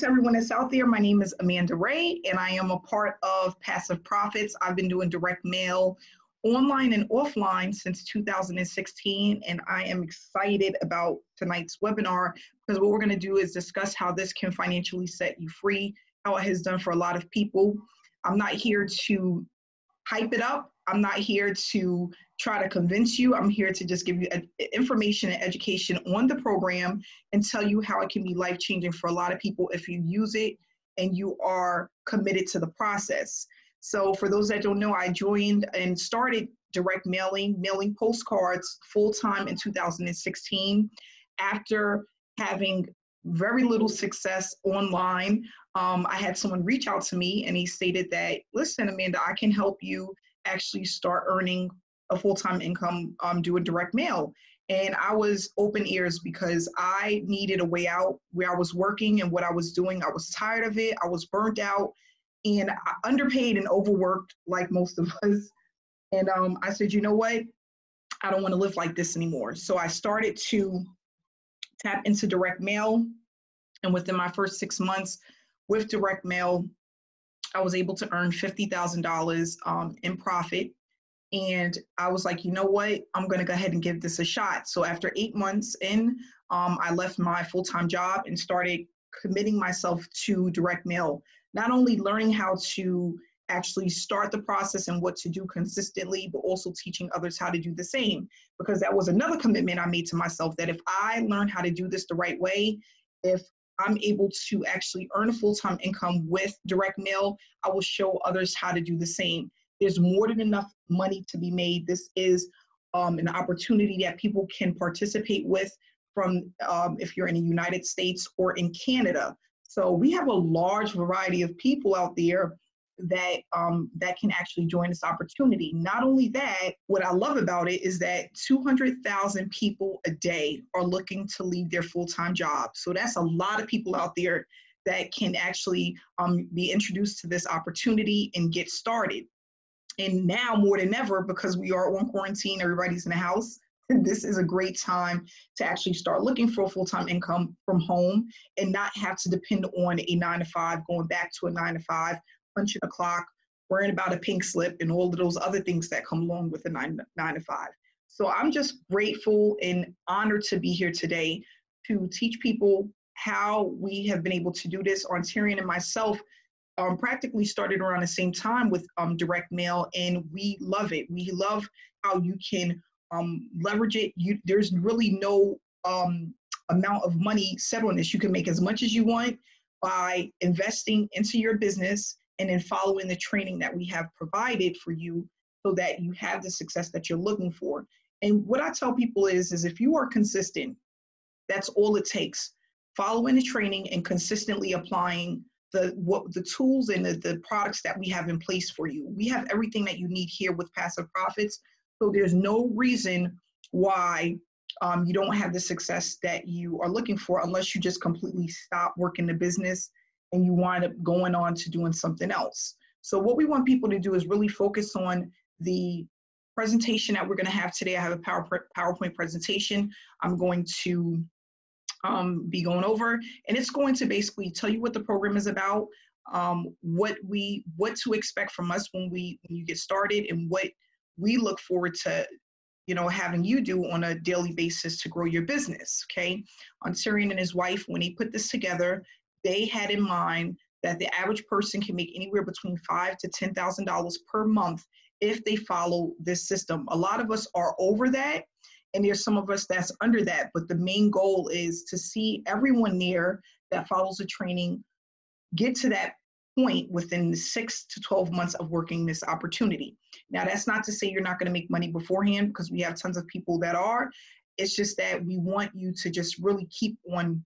everyone that's out there. My name is Amanda Wray, and I am a part of Passive Profits. I've been doing direct mail online and offline since 2016, and I am excited about tonight's webinar because what we're going to do is discuss how this can financially set you free, how it has done for a lot of people. I'm not here to hype it up. I'm not here to try to convince you. I'm here to just give you information and education on the program and tell you how it can be life-changing for a lot of people if you use it and you are committed to the process. So for those that don't know, I joined and started direct mailing postcards full-time in 2016 after having very little success online. I had someone reach out to me and he stated that, listen, Amanda, I can help you actually start earning a full-time income doing direct mail. And I was open ears because I needed a way out where I was working and what I was doing. I was tired of it. I was burnt out and underpaid and overworked like most of us. And I said, you know what? I don't want to live like this anymore. So I started to tap into direct mail. And within my first 6 months with direct mail, I was able to earn $50,000 in profit. And I was like, you know what? I'm going to go ahead and give this a shot. So after 8 months in, I left my full-time job and started committing myself to direct mail, not only learning how to actually start the process and what to do consistently, but also teaching others how to do the same. Because that was another commitment I made to myself, that if I learn how to do this the right way, if I'm able to actually earn a full-time income with direct mail, I will show others how to do the same. There's more than enough money to be made. This is an opportunity that people can participate with from if you're in the United States or in Canada. So we have a large variety of people out there that that can actually join this opportunity. Not only that, what I love about it is that 200,000 people a day are looking to leave their full-time job. So that's a lot of people out there that can actually be introduced to this opportunity and get started. And now more than ever, because we are on quarantine, everybody's in the house, this is a great time to actually start looking for a full-time income from home and not have to depend on a 9-to-5, going back to a 9-to-5, punching a clock, worrying about a pink slip, and all of those other things that come along with a 9-to-5. So I'm just grateful and honored to be here today to teach people how we have been able to do this. Ontarian and myself practically started around the same time with direct mail, and we love it. We love how you can leverage it. There's really no amount of money set on this. You can make as much as you want by investing into your business and then following the training that we have provided for you so that you have the success that you're looking for. And what I tell people is if you are consistent, that's all it takes. Following the training and consistently applying the tools and the products that we have in place for you. We have everything that you need here with Passive Profits. So there's no reason why you don't have the success that you are looking for unless you just completely stop working the business and you wind up going on to doing something else. So what we want people to do is really focus on the presentation that we're going to have today. I have a PowerPoint presentation I'm going to be going over, and it's going to basically tell you what the program is about, what to expect from us when you get started, and what we look forward to, having you do on a daily basis to grow your business. Okay, Ontarian and his wife, when he put this together, they had in mind that the average person can make anywhere between $5,000 to $10,000 per month if they follow this system. A lot of us are over that, and there's some of us that's under that, but the main goal is to see everyone there that follows the training get to that point within 6 to 12 months of working this opportunity. Now, that's not to say you're not going to make money beforehand, because we have tons of people that are. It's just that we want you to just really keep on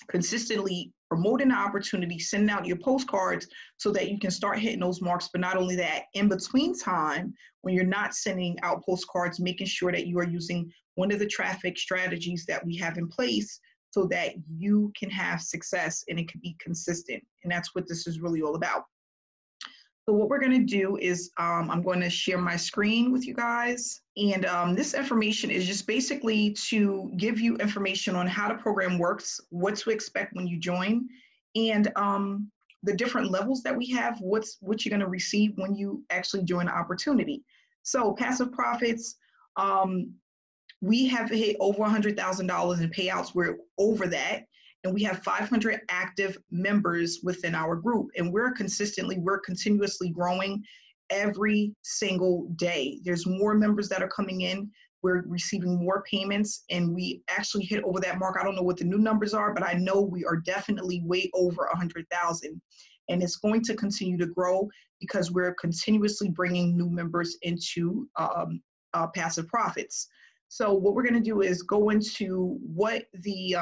consistently promoting the opportunity, sending out your postcards so that you can start hitting those marks. But not only that, in between time, when you're not sending out postcards, making sure that you are using one of the traffic strategies that we have in place so that you can have success and it can be consistent. And that's what this is really all about. So what we're going to do is I'm going to share my screen with you guys. And this information is just basically to give you information on how the program works, what to expect when you join, and the different levels that we have, what you're going to receive when you actually join the opportunity. So passive profits, we have hit over $100,000 in payouts. We're over that. And we have 500 active members within our group. And we're continuously growing every single day. There's more members that are coming in. We're receiving more payments, and we actually hit over that mark. I don't know what the new numbers are, but I know we are definitely way over 100,000. And it's going to continue to grow because we're continuously bringing new members into passive profits. So what we're going to do is go into what the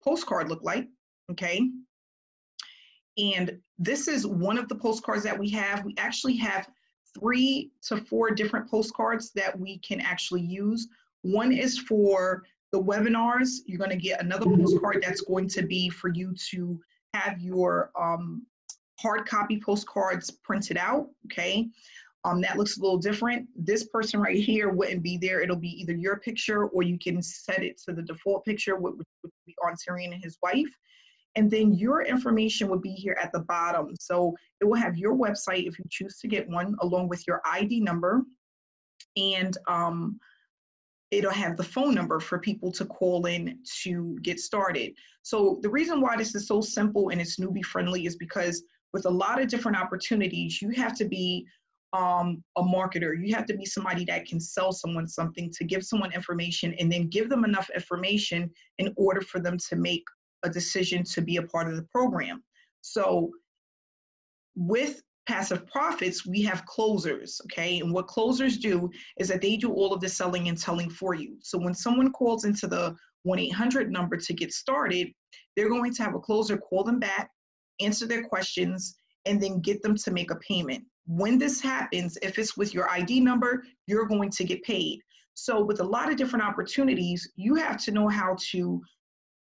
postcard looked like, okay? And this is one of the postcards that we have. We actually have 3 to 4 different postcards that we can actually use. One is for the webinars. You're going to get another postcard that's going to be for you to have your hard copy postcards printed out, okay? That looks a little different. This person right here wouldn't be there. It'll be either your picture, or you can set it to the default picture, which would be on Tyrion and his wife. And then your information would be here at the bottom. So it will have your website if you choose to get one, along with your ID number. And it'll have the phone number for people to call in to get started. So the reason why this is so simple and it's newbie friendly is because with a lot of different opportunities, you have to be a marketer. You have to be somebody that can sell someone something, to give someone information, and then give them enough information in order for them to make a decision to be a part of the program. So with passive profits, we have closers, okay? And what closers do is that they do all of the selling and telling for you. So when someone calls into the 1-800 number to get started, they're going to have a closer call them back, answer their questions, and then get them to make a payment. When this happens, if it's with your ID number, you're going to get paid. So with a lot of different opportunities, you have to know how to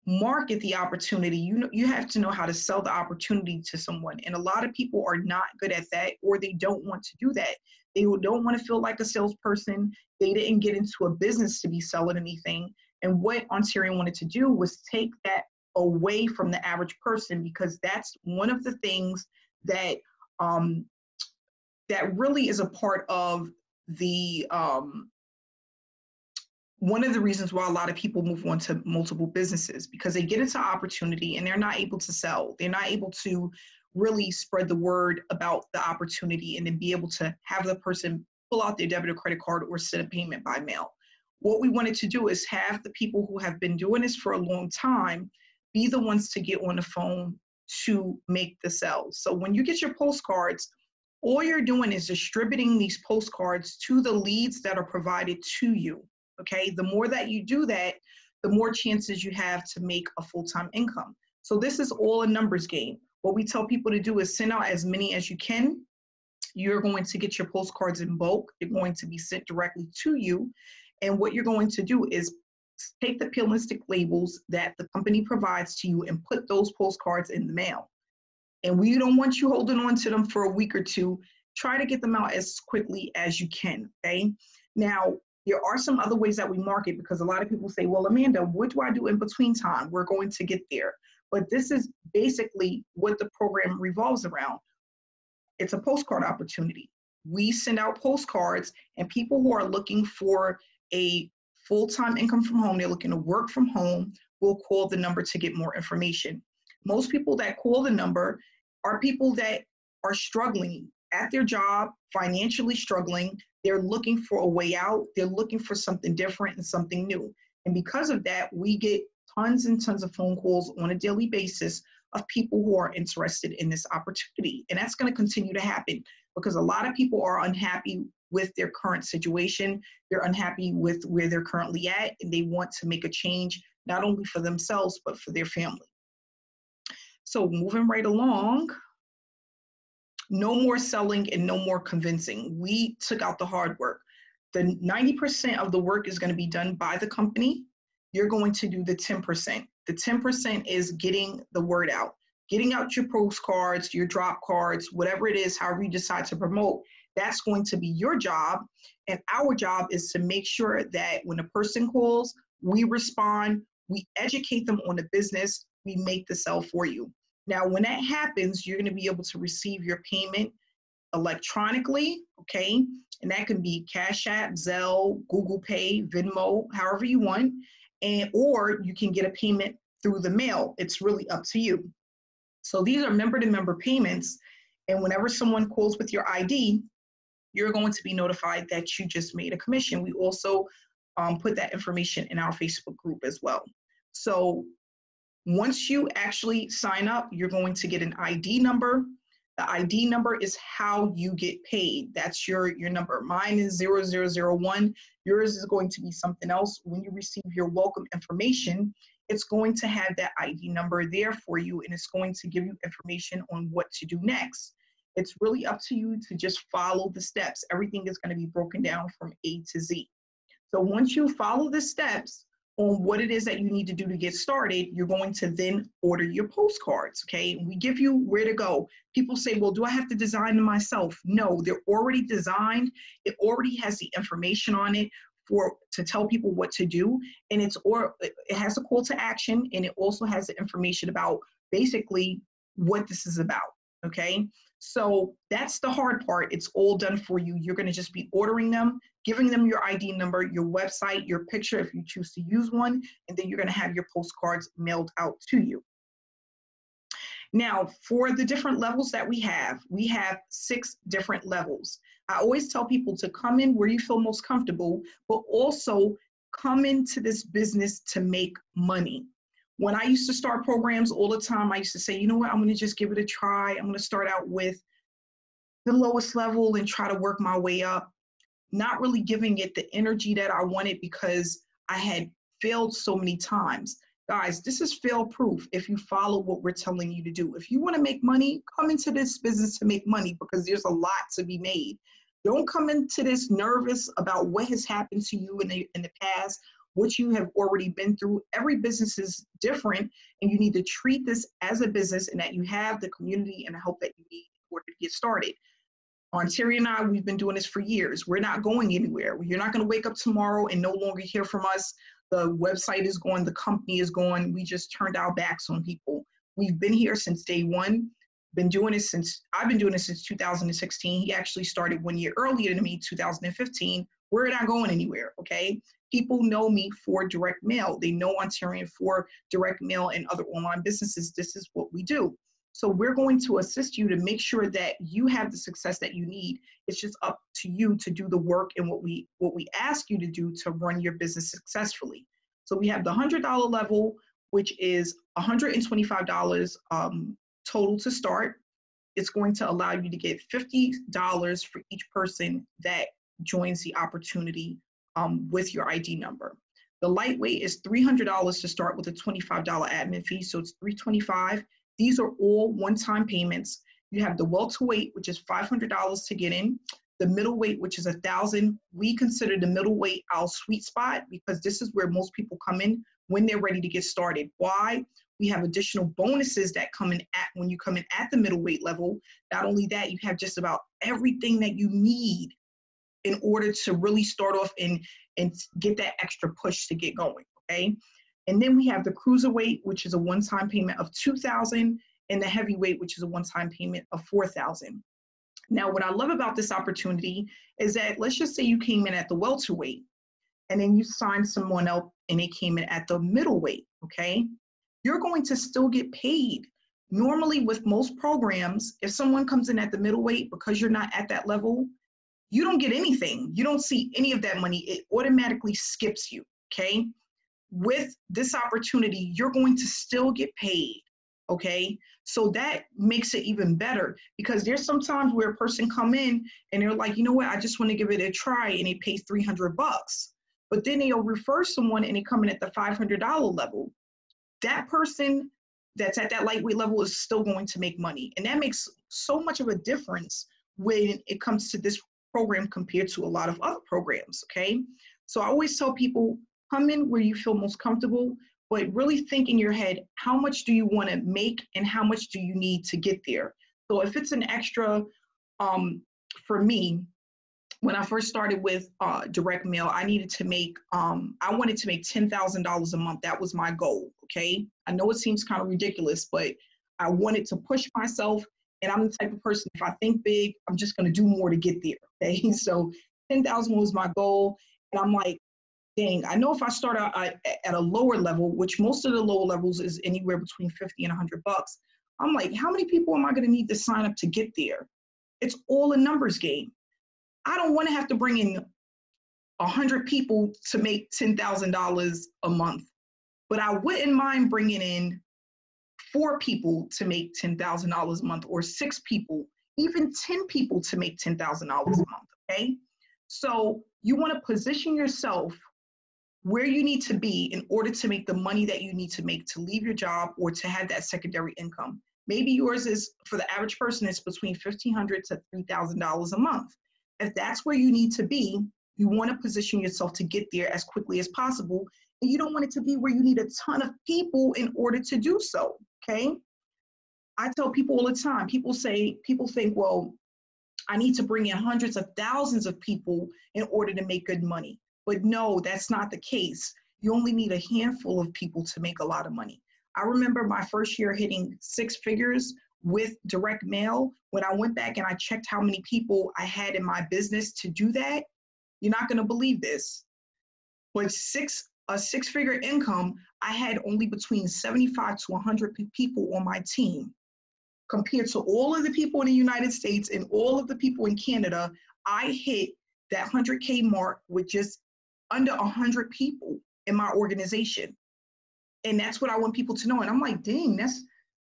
market the opportunity. You have to know how to sell the opportunity to someone. And a lot of people are not good at that, or they don't want to do that. They don't want to feel like a salesperson. They didn't get into a business to be selling anything. And what Ontario wanted to do was take that away from the average person, because that's one of the things that that really is a part of the one of the reasons why a lot of people move on to multiple businesses, because they get into opportunity and they're not able to sell. They're not able to really spread the word about the opportunity and then be able to have the person pull out their debit or credit card or send a payment by mail. What we wanted to do is have the people who have been doing this for a long time be the ones to get on the phone to make the sales. So when you get your postcards, all you're doing is distributing these postcards to the leads that are provided to you. Okay, the more that you do that, the more chances you have to make a full-time income. So this is all a numbers game. What we tell people to do is send out as many as you can. You're going to get your postcards in bulk. They're going to be sent directly to you. And what you're going to do is take the peel and stick labels that the company provides to you and put those postcards in the mail. And we don't want you holding on to them for a week or two. Try to get them out as quickly as you can, okay? Now, there are some other ways that we market, because a lot of people say, well, Amanda, what do I do in between time? We're going to get there. But this is basically what the program revolves around. It's a postcard opportunity. We send out postcards, and people who are looking for a full-time income from home, they're looking to work from home, will call the number to get more information. Most people that call the number are people that are struggling at their job, financially struggling. They're looking for a way out. They're looking for something different and something new. And because of that, we get tons and tons of phone calls on a daily basis of people who are interested in this opportunity. And that's going to continue to happen, because a lot of people are unhappy with their current situation. They're unhappy with where they're currently at, and they want to make a change, not only for themselves, but for their family. So moving right along, no more selling and no more convincing. We took out the hard work. The 90% of the work is going to be done by the company. You're going to do the 10%. The 10% is getting the word out, getting out your postcards, your drop cards, whatever it is, however you decide to promote. That's going to be your job. And our job is to make sure that when a person calls, we respond, we educate them on the business, we make the sell for you. Now, when that happens, you're going to be able to receive your payment electronically, okay? And that can be Cash App, Zelle, Google Pay, Venmo, however you want. Or you can get a payment through the mail. It's really up to you. So these are member-to-member payments. And whenever someone calls with your ID, you're going to be notified that you just made a commission. We also put that information in our Facebook group as well. So once you actually sign up, you're going to get an ID number. The ID number is how you get paid. That's your number. Mine is 0001. Yours is going to be something else. When you receive your welcome information, it's going to have that ID number there for you, and it's going to give you information on what to do next. It's really up to you to just follow the steps. Everything is going to be broken down from A to Z. So once you follow the steps on what it is that you need to do to get started, you're going to then order your postcards, okay? We give you where to go. People say, well, do I have to design them myself? No, they're already designed. It already has the information on it to tell people what to do. And it has a call to action, and it also has the information about basically what this is about, okay? So that's the hard part. It's all done for you. You're going to just be ordering them, giving them your ID number, your website, your picture if you choose to use one, and then you're going to have your postcards mailed out to you. Now, for the different levels that we have 6 different levels. I always tell people to come in where you feel most comfortable, but also come into this business to make money. When I used to start programs all the time, I used to say, you know what, I'm going to just give it a try. I'm going to start out with the lowest level and try to work my way up, not really giving it the energy that I wanted because I had failed so many times. Guys, this is fail proof if you follow what we're telling you to do. If you want to make money, come into this business to make money because there's a lot to be made. Don't come into this nervous about what has happened to you in the past, what you have already been through. Every business is different, and you need to treat this as a business and that you have the community and the help that you need in order to get started. Terry and I, we've been doing this for years. We're not going anywhere. You're not going to wake up tomorrow and no longer hear from us. The website is gone. The company is gone. We just turned our backs on people. We've been here since day one. I've been doing this since 2016. He actually started 1 year earlier than me, 2015. We're not going anywhere, okay? People know me for direct mail. They know Ontarian for direct mail and other online businesses. This is what we do. So we're going to assist you to make sure that you have the success that you need. It's just up to you to do the work and what we ask you to do to run your business successfully. So we have the $100 level, which is $125 total to start. It's going to allow you to get $50 for each person that joins the opportunity with your ID number. The lightweight is $300 to start with a $25 admin fee, so it's $325. These are all one-time payments. You have the welterweight, which is $500 to get in. The middleweight, which is $1,000. We consider the middleweight our sweet spot because this is where most people come in when they're ready to get started. Why? We have additional bonuses that come in when you come in at the middleweight level. Not only that, you have just about everything that you need in order to really start off and get that extra push to get going, okay? And then we have the cruiserweight, which is a one-time payment of $2,000, and the heavyweight, which is a one-time payment of $4,000. Now, what I love about this opportunity is that let's just say you came in at the welterweight, and then you signed someone else and they came in at the middleweight, okay? You're going to still get paid. Normally with most programs, if someone comes in at the middleweight, because you're not at that level, you don't get anything. You don't see any of that money. It automatically skips you, okay? With this opportunity, you're going to still get paid, okay? So that makes it even better because there's some times where a person come in and they're like, you know what, I just want to give it a try, and they pay $300. But then they'll refer someone and they come in at the $500 level. That person that's at that lightweight level is still going to make money. And that makes so much of a difference when it comes to this program compared to a lot of other programs, okay? So I always tell people, come in where you feel most comfortable, but really think in your head, how much do you want to make and how much do you need to get there? So if it's an extra, for me, when I first started with direct mail, I needed to make, I wanted to make $10,000 a month. That was my goal, okay? I know it seems kind of ridiculous, but I wanted to push myself. And I'm the type of person, if I think big, I'm just going to do more to get there. Okay. So 10,000 was my goal. And I'm like, dang, I know if I start out at a lower level, which most of the lower levels is anywhere between 50 and $100, I'm like, how many people am I going to need to sign up to get there? It's all a numbers game. I don't want to have to bring in 100 people to make $10,000 a month, but I wouldn't mind bringing in 4 people to make $10,000 a month, or 6 people, even 10 people to make $10,000 a month, okay? So you want to position yourself where you need to be in order to make the money that you need to make to leave your job or to have that secondary income. Maybe yours is, for the average person, it's between $1,500 to $3,000 a month. If that's where you need to be, you want to position yourself to get there as quickly as possible. And you don't want it to be where you need a ton of people in order to do so, okay? I tell people all the time, people think, well, I need to bring in hundreds of thousands of people in order to make good money. But no, that's not the case. You only need a handful of people to make a lot of money. I remember my first year hitting 6 figures with direct mail. When I went back and I checked how many people I had in my business to do that, you're not going to believe this. But a 6-figure income, I had only between 75 to 100 people on my team. Compared to all of the people in the United States and all of the people in Canada, I hit that 100K mark with just under 100 people in my organization. And that's what I want people to know. And I'm like, dang,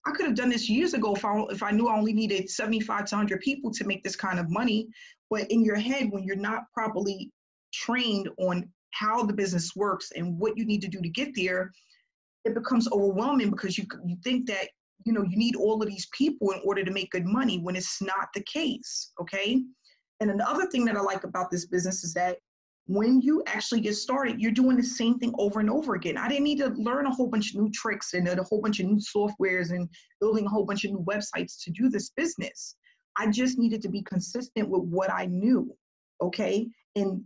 I could have done this years ago if I knew I only needed 75 to 100 people to make this kind of money. But in your head, when you're not properly trained on how the business works and what you need to do to get there, it becomes overwhelming because you think that, you need all of these people in order to make good money when it's not the case, okay? And another thing that I like about this business is that when you actually get started, you're doing the same thing over and over again. I didn't need to learn a whole bunch of new tricks and a whole bunch of new softwares and building a whole bunch of new websites to do this business. I just needed to be consistent with what I knew, okay? And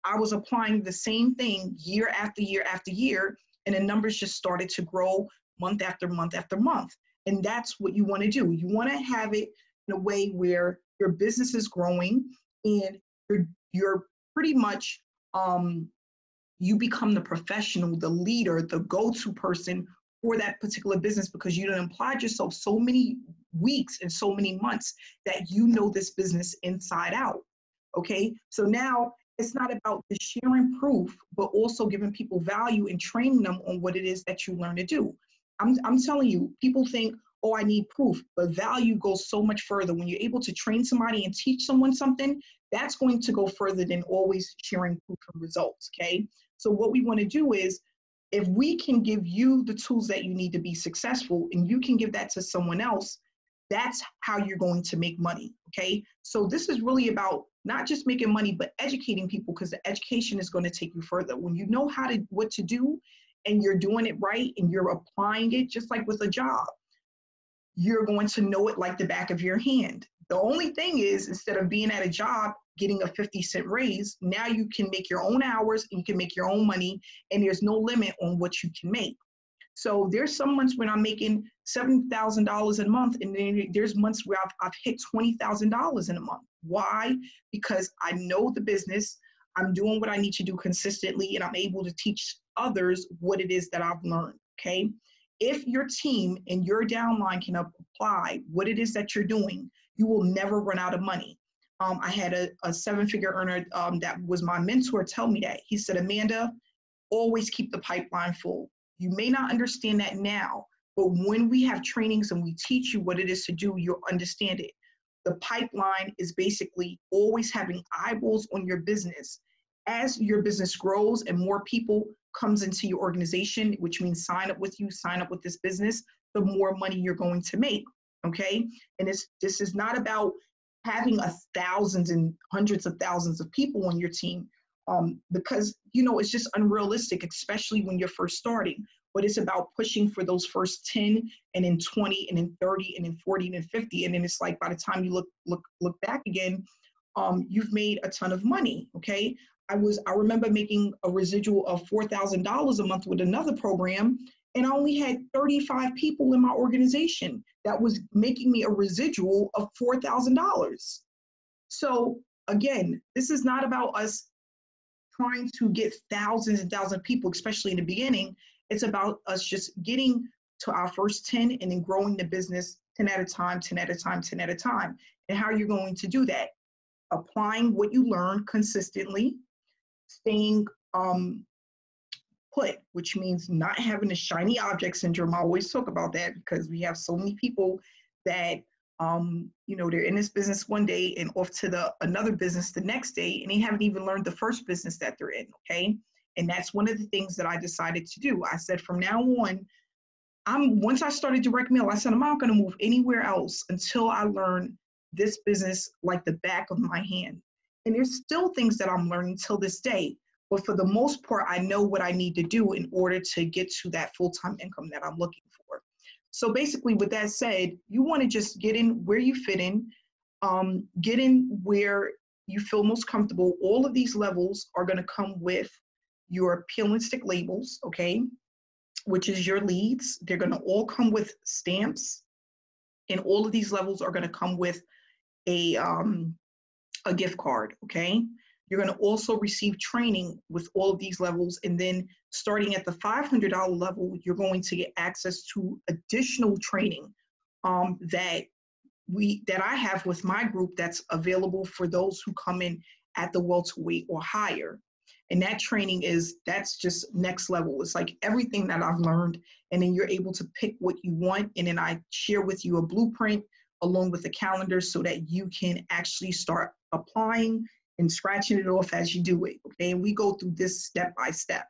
I was applying the same thing year after year after year, and the numbers just started to grow month after month after month. And that's what you want to do. You want to have it in a way where your business is growing and you're pretty much, you become the professional, the leader, the go-to person for that particular business because you done applied yourself so many weeks and so many months that you know this business inside out, okay? So now it's not about the sharing proof, but also giving people value and training them on what it is that you learn to do. I'm telling you, people think, oh, I need proof, but value goes so much further. When you're able to train somebody and teach someone something, that's going to go further than always sharing proof and results, okay? So what we want to do is, if we can give you the tools that you need to be successful and you can give that to someone else, that's how you're going to make money, okay? So this is really about not just making money, but educating people, because the education is going to take you further. When you know what to do and you're doing it right and you're applying it, just like with a job, you're going to know it like the back of your hand. The only thing is, instead of being at a job getting a 50-cent raise, now you can make your own hours and you can make your own money, and there's no limit on what you can make. So there's some months when I'm making $7,000 a month, and then there's months where I've hit $20,000 in a month. Why? Because I know the business, I'm doing what I need to do consistently, and I'm able to teach others what it is that I've learned, okay? If your team and your downline can apply what it is that you're doing, you will never run out of money. I had a 7-figure earner that was my mentor tell me that. He said, Amanda, always keep the pipeline full. You may not understand that now, but when we have trainings and we teach you what it is to do, you'll understand it. The pipeline is basically always having eyeballs on your business. As your business grows and more people comes into your organization, which means sign up with this business, the more money you're going to make, okay? And this is not about having thousands and hundreds of thousands of people on your team, because, it's just unrealistic, especially when you're first starting. But it's about pushing for those first 10 and then 20 and then 30 and then 40 and then 50. And then it's like, by the time you look back again, you've made a ton of money, okay? I remember making a residual of $4,000 a month with another program, and I only had 35 people in my organization that was making me a residual of $4,000. So again, this is not about us trying to get thousands and thousands of people, especially in the beginning. It's about us just getting to our first 10 and then growing the business 10 at a time, 10 at a time, 10 at a time. And how you're going to do that? Applying what you learn consistently, staying put, which means not having the shiny object syndrome. I always talk about that because we have so many people that they're in this business one day and off to another business the next day, and they haven't even learned the first business that they're in, okay? And that's one of the things that I decided to do. I said from now on, once I started direct mail, I said I'm not going to move anywhere else until I learn this business like the back of my hand. And there's still things that I'm learning till this day, but for the most part, I know what I need to do in order to get to that full-time income that I'm looking for. So basically, with that said, you want to just get in where you fit in, get in where you feel most comfortable. All of these levels are going to come with your peel and stick labels, okay, which is your leads. They're going to all come with stamps, and all of these levels are going to come with a gift card, okay? You're going to also receive training with all of these levels, and then starting at the $500 level, you're going to get access to additional training that I have with my group that's available for those who come in at the welterweight or higher. And that training that's just next level. It's like everything that I've learned, and then you're able to pick what you want, and then I share with you a blueprint along with a calendar so that you can actually start applying and scratching it off as you do it, okay? And we go through this step by step.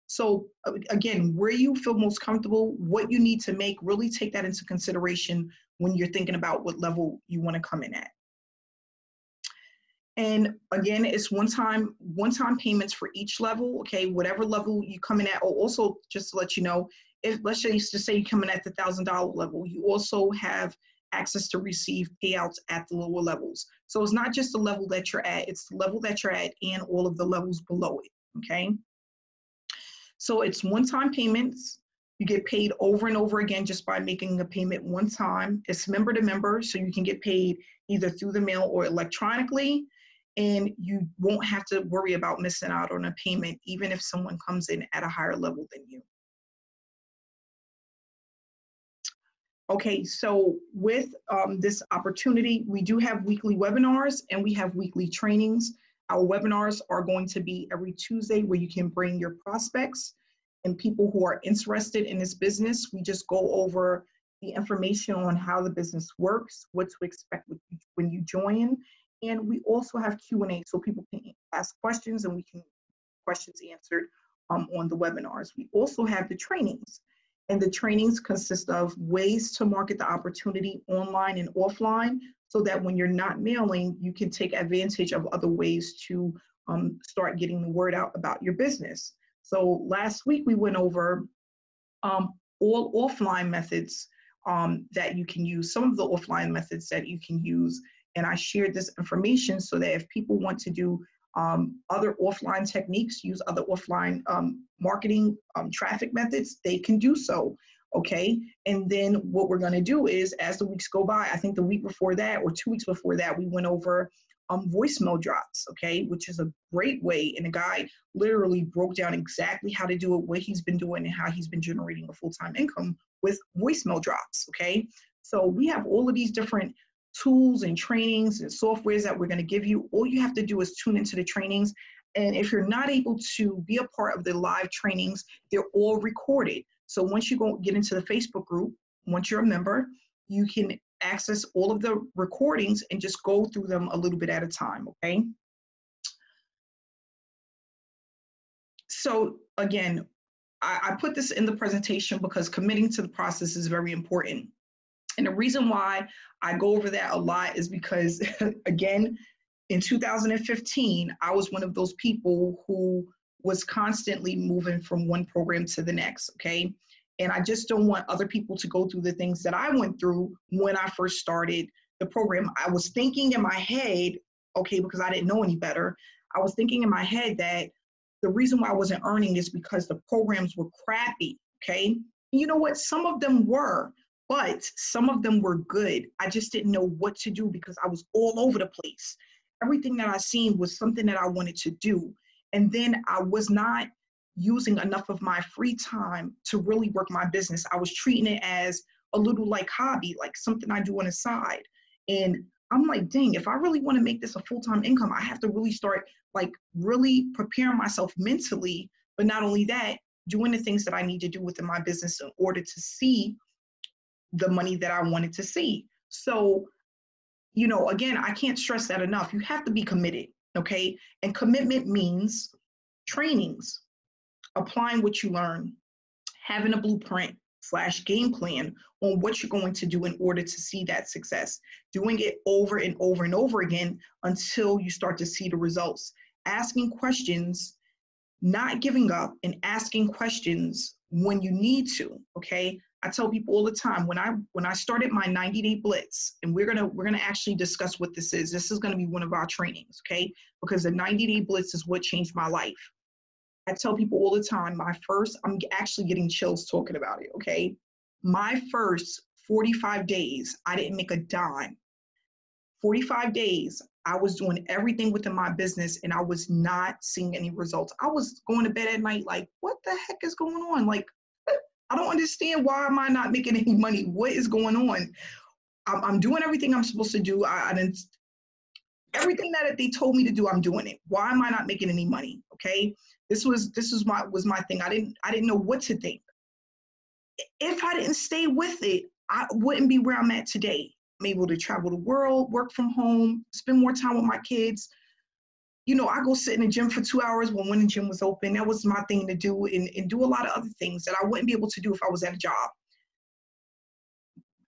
So again, where you feel most comfortable, what you need to make, really take that into consideration when you're thinking about what level you want to come in at. And again, it's one-time payments for each level, okay? Whatever level you come in at. Oh, also, just to let you know, if let's just say you come in at the $1,000 level, you also have access to receive payouts at the lower levels. So it's not just the level that you're at, it's the level that you're at and all of the levels below it, okay? So it's one-time payments. You get paid over and over again just by making a payment one time. It's member to member, so you can get paid either through the mail or electronically, and you won't have to worry about missing out on a payment, even if someone comes in at a higher level than you. Okay, so with this opportunity, we do have weekly webinars and we have weekly trainings. Our webinars are going to be every Tuesday, where you can bring your prospects and people who are interested in this business. We just go over the information on how the business works, what to expect when you join. And we also have Q&A, so people can ask questions and we can questions answered on the webinars. We also have the trainings. And the trainings consist of ways to market the opportunity online and offline, so that when you're not mailing, you can take advantage of other ways to start getting the word out about your business. So last week we went over all offline methods that you can use, some of the offline methods that you can use. And I shared this information so that if people want to do other offline techniques, use other offline marketing traffic methods, they can do so, okay? And then what we're gonna do is, as the weeks go by, I think the week before that or 2 weeks before that, we went over voicemail drops, okay? Which is a great way, and the guy literally broke down exactly how to do it, what he's been doing, and how he's been generating a full-time income with voicemail drops, okay? So we have all of these different tools and trainings and softwares that we're going to give you. All you have to do is tune into the trainings. And if you're not able to be a part of the live trainings, they're all recorded. So once you get into the Facebook group, once you're a member, you can access all of the recordings and just go through them a little bit at a time, okay? So again, I put this in the presentation because committing to the process is very important. And the reason why I go over that a lot is because, again, in 2015, I was one of those people who was constantly moving from one program to the next, okay? And I just don't want other people to go through the things that I went through when I first started the program. I was thinking in my head, okay, because I didn't know any better, I was thinking in my head that the reason why I wasn't earning is because the programs were crappy, okay? You know what? Some of them were, but some of them were good. I just didn't know what to do because I was all over the place. Everything that I seen was something that I wanted to do. And then I was not using enough of my free time to really work my business. I was treating it as a little like hobby, like something I do on the side. And I'm like, dang, if I really want to make this a full-time income, I have to really start like really preparing myself mentally. But not only that, doing the things that I need to do within my business in order to see the money that I wanted to see. So, you know, again, I can't stress that enough. You have to be committed, okay? And commitment means trainings, applying what you learn, having a blueprint / game plan on what you're going to do in order to see that success, doing it over and over and over again until you start to see the results, asking questions, not giving up, and asking questions when you need to, okay? I tell people all the time, when I started my 90-day blitz, and we're gonna actually discuss what this is. This is gonna be one of our trainings, okay? Because the 90-day blitz is what changed my life. I tell people all the time, I'm actually getting chills talking about it, okay? My first 45 days, I didn't make a dime. 45 days, I was doing everything within my business and I was not seeing any results. I was going to bed at night like, what the heck is going on? Like, I don't understand, why am I not making any money? What is going on? I'm doing everything I'm supposed to do. Everything that they told me to do, I'm doing it. Why am I not making any money? Okay. This was my thing. I didn't know what to think. If I didn't stay with it, I wouldn't be where I'm at today. I'm able to travel the world, work from home, spend more time with my kids. You know, I go sit in the gym for 2 hours when the gym was open. That was my thing to do, and do a lot of other things that I wouldn't be able to do if I was at a job.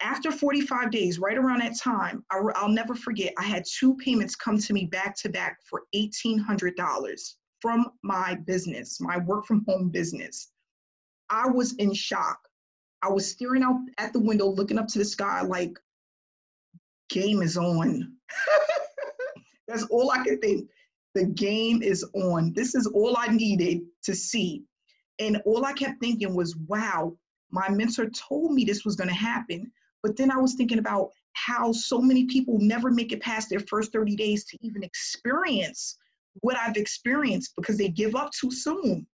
After 45 days, right around that time, I'll never forget, I had 2 payments come to me back to back for $1,800 from my business, my work from home business. I was in shock. I was staring out at the window, looking up to the sky like, game is on. That's all I could think. The game is on. This is all I needed to see. And all I kept thinking was, wow, my mentor told me this was going to happen. But then I was thinking about how so many people never make it past their first 30 days to even experience what I've experienced because they give up too soon.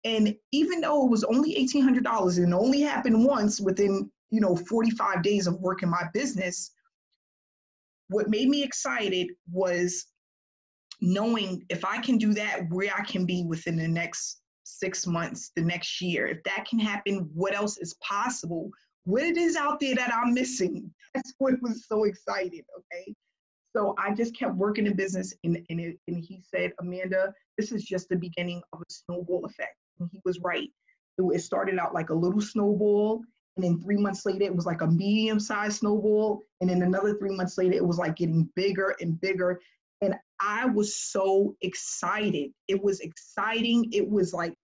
And even though it was only $1,800 and only happened once within, 45 days of working my business, what made me excited was knowing if I can do that, where I can be within the next 6 months, the next year. If that can happen, what else is possible? What it is out there that I'm missing? That's what was so exciting, okay? So I just kept working in business, and he said, Amanda, this is just the beginning of a snowball effect. And he was right. It started out like a little snowball, and then 3 months later, it was like a medium-sized snowball, and then another 3 months later, it was like getting bigger and bigger. And I was so excited. It was exciting. It was like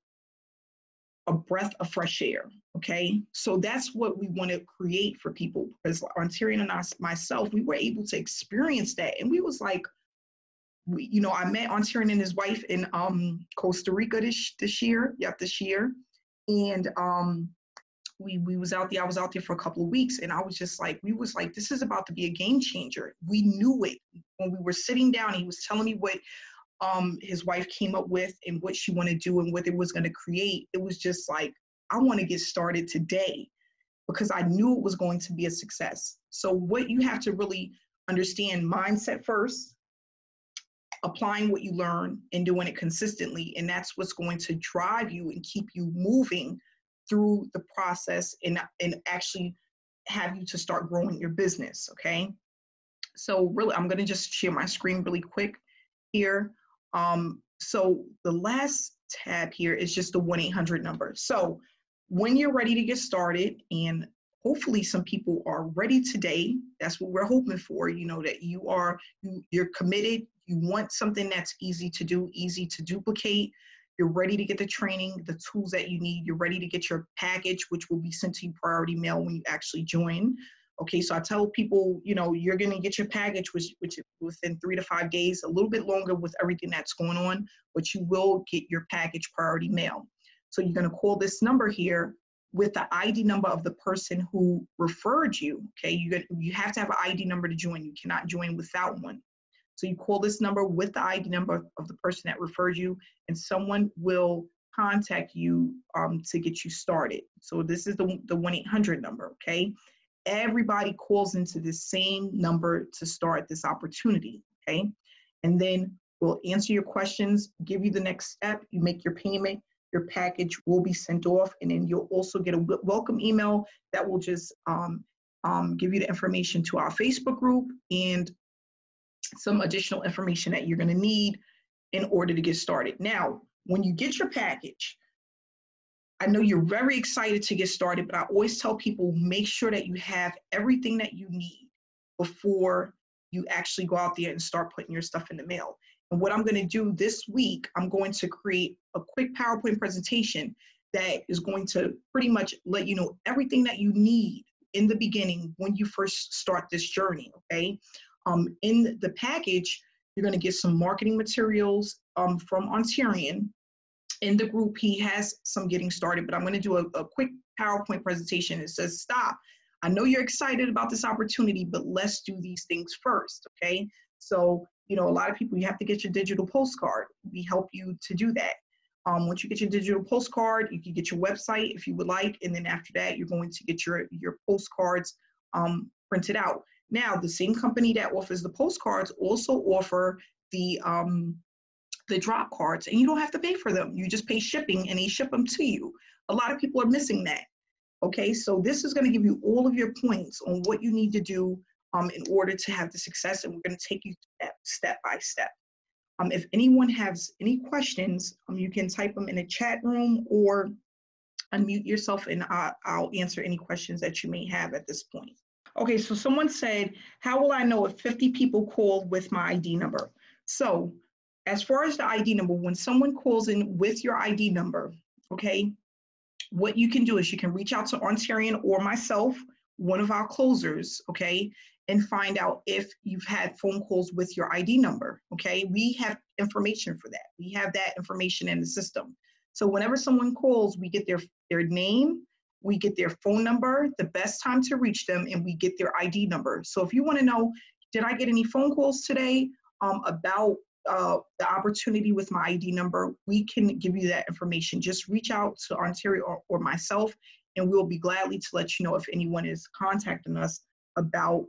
a breath of fresh air, okay? So that's what we want to create for people, because Ontarian and myself, we were able to experience that. And we was like, I met Ontarian and his wife in Costa Rica this year. And we was out there, I was out there for a couple of weeks, and I was just like, this is about to be a game changer. We knew it. When we were sitting down, he was telling me what his wife came up with and what she wanted to do and what it was going to create. It was just like, I want to get started today because I knew it was going to be a success. So what you have to really understand, mindset first, applying what you learn and doing it consistently. And that's what's going to drive you and keep you moving through the process and actually have you to start growing your business, okay? So really, I'm going to just share my screen really quick here. So the last tab here is just the 1-800 number. So when you're ready to get started, and hopefully some people are ready today, that's what we're hoping for, that you're committed, you want something that's easy to do, easy to duplicate, you're ready to get the training, the tools that you need, you're ready to get your package, which will be sent to you priority mail when you actually join. Okay, so I tell people, you're going to get your package, which within 3 to 5 days, a little bit longer with everything that's going on, but you will get your package priority mail. So you're going to call this number here, with the ID number of the person who referred you. Okay, you have to have an ID number to join. You cannot join without one. So you call this number with the ID number of the person that referred you, and someone will contact you to get you started. So this is the 1-800 number, okay? Everybody calls into the same number to start this opportunity, okay? And then we'll answer your questions, give you the next step, you make your payment, your package will be sent off, and then you'll also get a welcome email that will just give you the information to our Facebook group and some additional information that you're going to need in order to get started. Now, when you get your package, I know you're very excited to get started, but I always tell people, make sure that you have everything that you need before you actually go out there and start putting your stuff in the mail. And what I'm going to do this week, I'm going to create a quick PowerPoint presentation that is going to pretty much let you know everything that you need in the beginning when you first start this journey, okay? In the package, you're going to get some marketing materials from Ontarian. In the group, he has some getting started, but I'm going to do a quick PowerPoint presentation. It says, stop. I know you're excited about this opportunity, but let's do these things first, okay? So, you know, a lot of people, you have to get your digital postcard. We help you to do that. Once you get your digital postcard, you can get your website if you would like, and then after that, you're going to get your postcards printed out. Now, the same company that offers the postcards also offer the drop cards, and you don't have to pay for them. You just pay shipping and they ship them to you. A lot of people are missing that. Okay, so this is going to give you all of your points on what you need to do in order to have the success, and we're going to take you step by step. If anyone has any questions, you can type them in the chat room or unmute yourself, and I'll answer any questions that you may have at this point. Okay, so someone said, how will I know if 50 people called with my ID number? So as far as the ID number, when someone calls in with your ID number, okay, what you can do is you can reach out to Ontarian or myself, one of our closers, okay, and find out if you've had phone calls with your ID number, okay? We have information for that. We have that information in the system. So whenever someone calls, we get their name, we get their phone number, the best time to reach them, and we get their ID number. So if you want to know, did I get any phone calls today about the opportunity with my ID number, we can give you that information. Just reach out to Ontario or myself, and we'll be gladly to let you know if anyone is contacting us about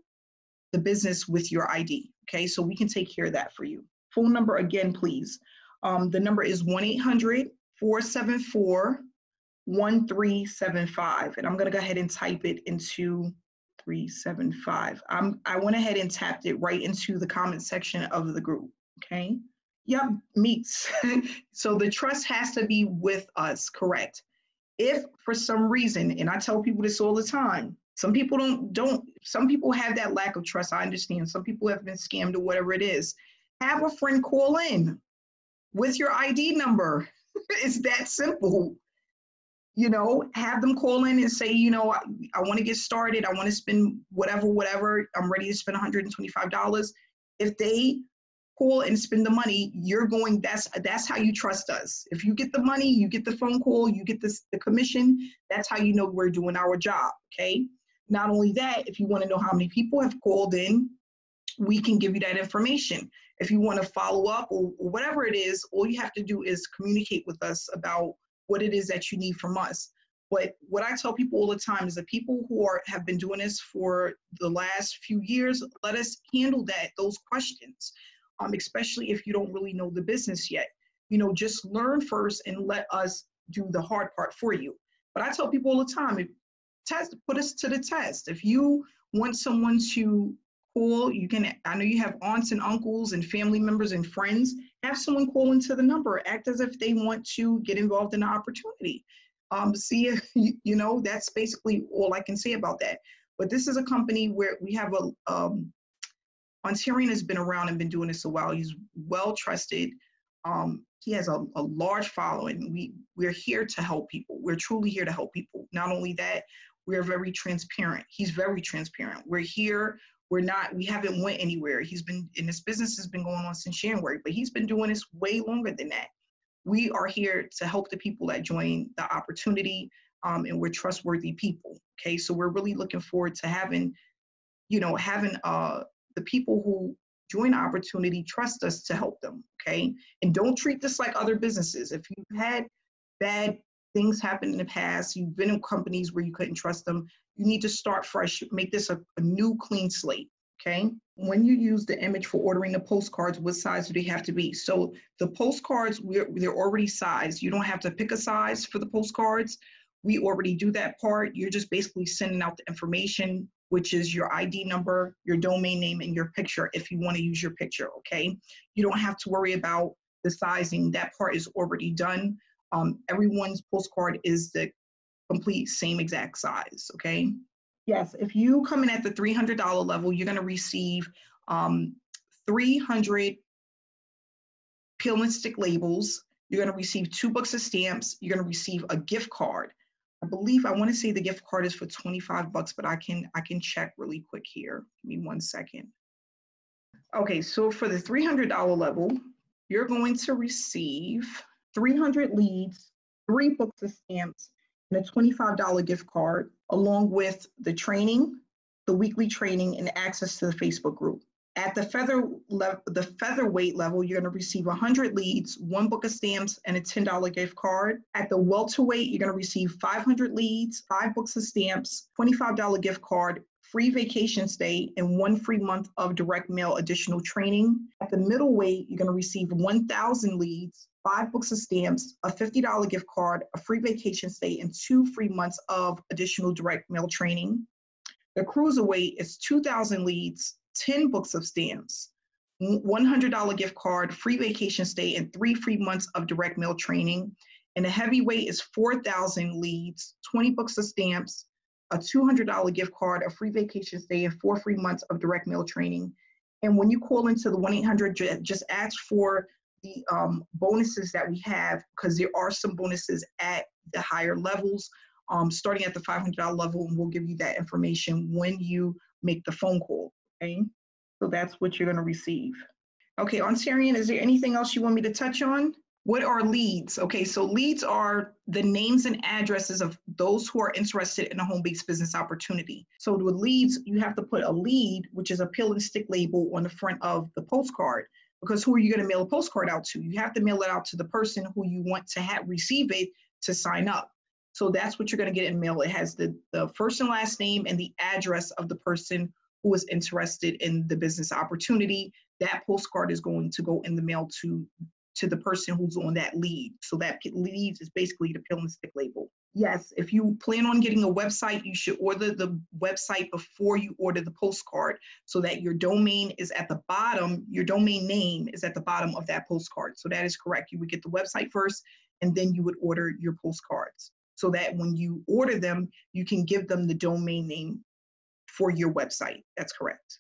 the business with your ID. Okay, so we can take care of that for you. Phone number again, please. The number is 1-800-474-1375, and I'm going to go ahead and type it into 375. I went ahead and tapped it right into the comment section of the group. Okay. Yep, meets. So the trust has to be with us, correct? If for some reason, and I tell people this all the time, some people some people have that lack of trust. I understand. Some people have been scammed or whatever it is. Have a friend call in with your ID number. It's that simple. You know, have them call in and say, you know, I want to get started. I want to spend whatever. I'm ready to spend $125. If they call and spend the money, you're going, that's how you trust us. If you get the money, you get the phone call, you get the commission, that's how you know we're doing our job, okay? Not only that, if you want to know how many people have called in, we can give you that information. If you want to follow up or whatever it is, all you have to do is communicate with us about what it is that you need from us. But what I tell people all the time is that people who have been doing this for the last few years, let us handle those questions. Especially if you don't really know the business yet. You know, just learn first and let us do the hard part for you. But I tell people all the time, put us to the test. If you want someone to call, I know you have aunts and uncles and family members and friends, have someone call into the number, act as if they want to get involved in the opportunity. See if, you know, that's basically all I can say about that. But this is a company where we have Ontarian has been around and been doing this a while. He's well trusted. He has a large following. We're here to help people. We're truly here to help people. Not only that, we're very transparent. He's very transparent. We're here. We haven't went anywhere. He's been in this business has been going on since January, but he's been doing this way longer than that. We are here to help the people that join the opportunity. and we're trustworthy people. Okay, so we're really looking forward to having the people who join the opportunity trust us to help them. Okay, and don't treat this like other businesses. If you've had bad things happen in the past, you've been in companies where you couldn't trust them, you need to start fresh, make this a new clean slate. Okay, when you use the image for ordering the postcards, what size do they have to be? So the postcards, they're already sized. You don't have to pick a size for the postcards. We already do that part. You're just basically sending out the information, which is your ID number, your domain name, and your picture if you want to use your picture. Okay, you don't have to worry about the sizing. That part is already done. Everyone's postcard is the complete same exact size. Okay. Yes, if you come in at the $300 level, you're going to receive 300 peel and stick labels. You're going to receive 2 books of stamps. You're going to receive a gift card. I want to say the gift card is for $25, but I can check really quick here. Give me 1 second. Okay, so for the $300 level, you're going to receive 300 leads, 3 books of stamps, and a $25 gift card, along with the training, the weekly training, and access to the Facebook group. At the featherweight level, you're going to receive 100 leads, 1 book of stamps, and a $10 gift card. At the welterweight, you're going to receive 500 leads, 5 books of stamps, $25 gift card, free vacation stay, and 1 free month of direct mail additional training. At the middleweight, you're going to receive 1,000 leads, 5 books of stamps, a $50 gift card, a free vacation stay, and 2 free months of additional direct mail training. The cruiserweight is 2,000 leads, 10 books of stamps, $100 gift card, free vacation stay, and 3 free months of direct mail training. And the heavyweight is 4,000 leads, 20 books of stamps, a $200 gift card, a free vacation stay, and 4 free months of direct mail training. And when you call into the 1-800, just ask for the bonuses that we have, because there are some bonuses at the higher levels, starting at the $500 level, and we'll give you that information when you make the phone call. Okay, so that's what you're going to receive. Okay, Ontarian, is there anything else you want me to touch on? What are leads? Okay, so leads are the names and addresses of those who are interested in a home-based business opportunity. So with leads, you have to put a lead, which is a peel and stick label, on the front of the postcard, because who are you going to mail a postcard out to? You have to mail it out to the person who you want to receive it to sign up. So that's what you're going to get in mail. It has the first and last name and the address of the person who is interested in the business opportunity. That postcard is going to go in the mail to the person who's on that lead. So that lead is basically the peel and stick label. Yes, if you plan on getting a website, you should order the website before you order the postcard, so that your domain is at the bottom, your domain name is at the bottom of that postcard. So that is correct. You would get the website first, and then you would order your postcards, so that when you order them, you can give them the domain name for your website. That's correct.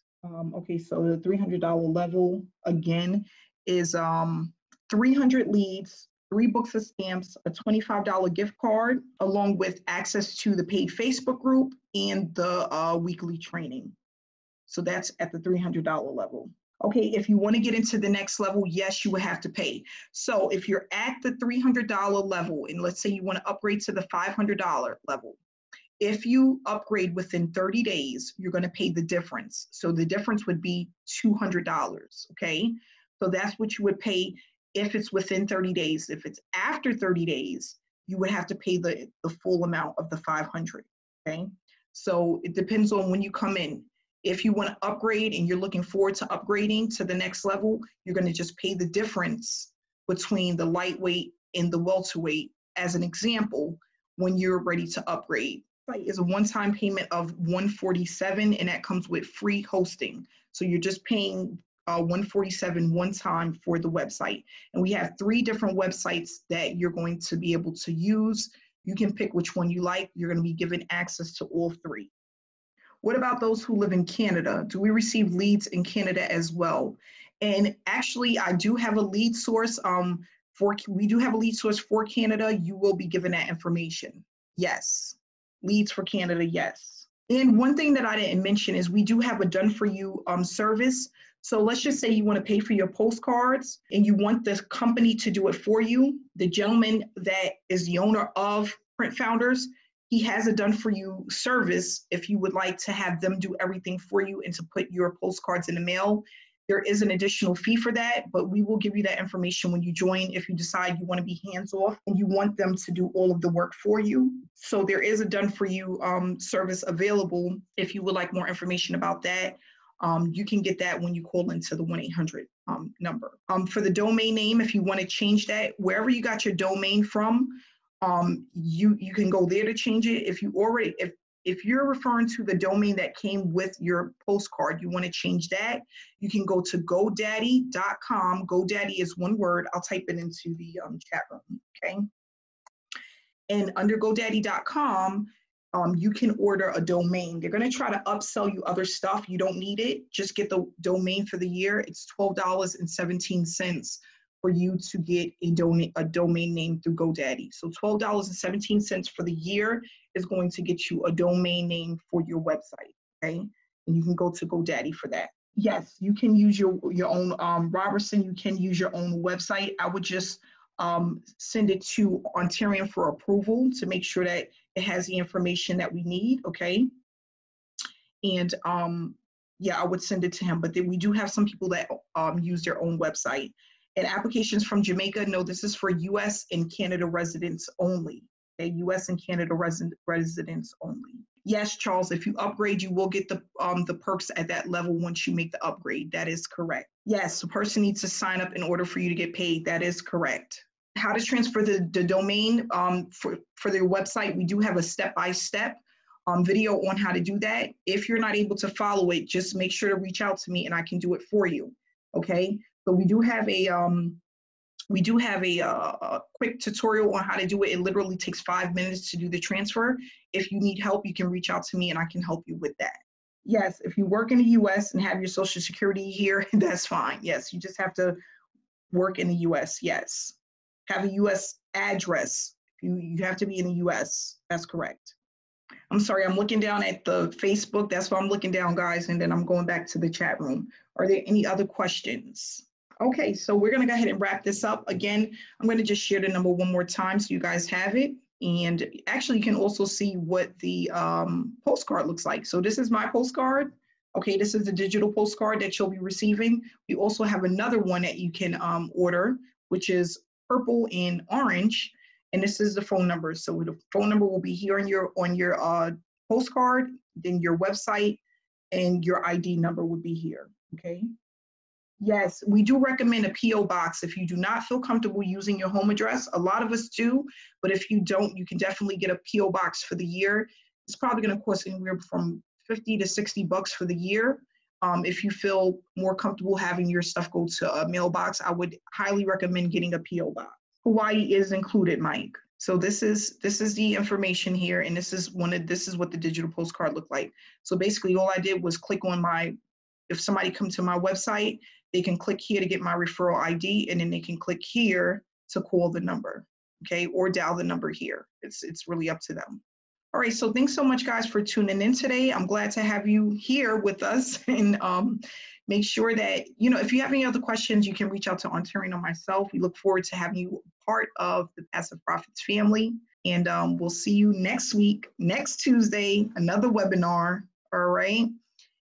Okay, so the $300 level, again, is 300 leads, 3 books of stamps, a $25 gift card, along with access to the paid Facebook group and the weekly training. So that's at the $300 level. Okay, if you want to get into the next level, yes, you would have to pay. So if you're at the $300 level, and let's say you want to upgrade to the $500 level, if you upgrade within 30 days, you're going to pay the difference. So the difference would be $200, okay? So that's what you would pay if it's within 30 days. If it's after 30 days, you would have to pay the full amount of the $500, okay? So it depends on when you come in. If you want to upgrade and you're looking forward to upgrading to the next level, you're going to just pay the difference between the lightweight and the welterweight, as an example, when you're ready to upgrade. Is a one-time payment of $147, and that comes with free hosting. So you're just paying $147 one time for the website. And we have 3 different websites that you're going to be able to use. You can pick which one you like. You're going to be given access to all 3. What about those who live in Canada? Do we receive leads in Canada as well? And actually, I do have a lead source. We do have a lead source for Canada. You will be given that information. Yes. Leads for Canada, yes. And one thing that I didn't mention is we do have a done-for-you service. So let's just say you want to pay for your postcards and you want the company to do it for you. The gentleman that is the owner of Print Founders, He has a done for you service if you would like to have them do everything for you and to put your postcards in the mail. There is an additional fee for that, but we will give you that information when you join if you decide you want to be hands-off and you want them to do all of the work for you. So there is a done for you service available. If you would like more information about that, you can get that when you call into the 1-800 number. For the domain name, if you want to change that, wherever you got your domain from, you can go there to change it. If you're referring to the domain that came with your postcard, you want to change that, you can go to GoDaddy.com. GoDaddy is one word. I'll type it into the chat room, okay? And under GoDaddy.com, you can order a domain. They're going to try to upsell you other stuff. You don't need it. Just get the domain for the year. It's $12.17 for you to get a domain name through GoDaddy. So $12.17 for the year is going to get you a domain name for your website, okay? And you can go to GoDaddy for that. Yes, you can use your own, Robertson, you can use your own website. I would just send it to Ontarian for approval to make sure that it has the information that we need, okay? And yeah, I would send it to him, but then we do have some people that use their own website. And applications from Jamaica, no, this is for US and Canada residents only, okay? US and Canada residents only. Yes, Charles, if you upgrade, you will get the perks at that level once you make the upgrade. That is correct. Yes, the person needs to sign up in order for you to get paid. That is correct. How to transfer the domain for their website, we do have a step-by-step video on how to do that. If you're not able to follow it, just make sure to reach out to me and I can do it for you, okay? So we do have a quick tutorial on how to do it. It literally takes 5 minutes to do the transfer. If you need help, you can reach out to me and I can help you with that. Yes, if you work in the US and have your Social Security here, that's fine. Yes, you just have to work in the US, yes. Have a US address. You have to be in the US, that's correct. I'm sorry, I'm looking down at the Facebook. That's why I'm looking down, guys, and then I'm going back to the chat room. Are there any other questions? Okay, so we're gonna go ahead and wrap this up. Again, I'm gonna just share the number one more time so you guys have it. And actually you can also see what the postcard looks like. So this is my postcard. Okay, this is the digital postcard that you'll be receiving. We also have another one that you can order, which is purple and orange. And this is the phone number. So the phone number will be here on your postcard, then your website, and your ID number would be here, okay? Yes, we do recommend a P.O. box if you do not feel comfortable using your home address. A lot of us do, but if you don't, you can definitely get a P.O. box for the year. It's probably gonna cost anywhere from $50 to $60 for the year. If you feel more comfortable having your stuff go to a mailbox, I would highly recommend getting a P.O. box. Hawaii is included, Mike. So this is the information here, and this is what the digital postcard looked like. So basically all I did was click on if somebody comes to my website, they can click here to get my referral ID, and then they can click here to call the number, okay, or dial the number here. It's really up to them. All right, so thanks so much, guys, for tuning in today. I'm glad to have you here with us, and make sure that, if you have any other questions, you can reach out to Ontarian or myself. We look forward to having you part of the Passive Profits family, and we'll see you next week, next Tuesday, another webinar, all right?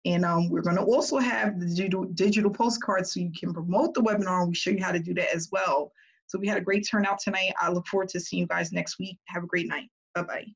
And we're going to also have the digital postcards so you can promote the webinar, and we show you how to do that as well. So we had a great turnout tonight. I look forward to seeing you guys next week. Have a great night. Bye-bye.